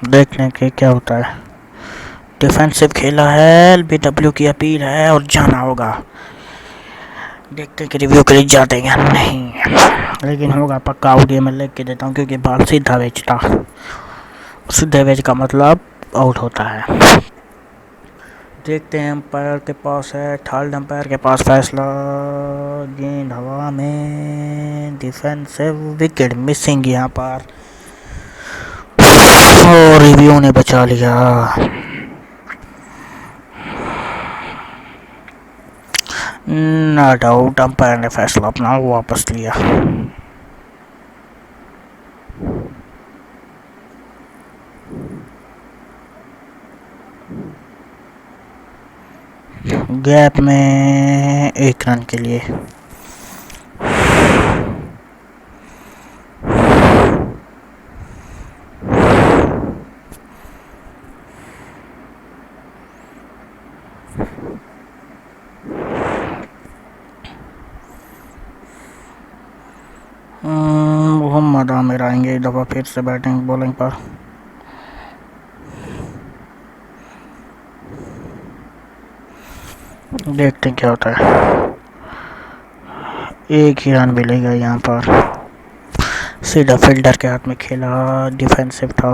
देख लें कि क्या होता है। डिफेंसिव खेला है, एलबीडब्ल्यू की अपील है और जाना होगा। देखते हैं कि रिव्यू के लिए जाते हैं या नहीं, लेकिन होगा पक्का। ऑडियो में लिख के देता हूँ क्योंकि बाल सीधा बेचता, सीधे बेच का मतलब आउट होता है। देखते हैं, अंपायर के पास है, थर्ड अंपायर के पास फैसला। गेंद हवा में, डिफेंसिव विकेट मिसिंग यहाँ पर, और रिव्यू ने बचा लिया। नॉट आउट, अंपायर ने फैसला अपना वापस लिया। गैप में 1 रन के लिए। मोहम्मद आमिर आएंगे इस दफ़ा फिर से बैटिंग बॉलिंग पर। देखते हैं क्या होता है। 1 ही रन मिलेगा यहाँ पर, सीधा फील्डर के हाथ में खेला, डिफेंसिव था।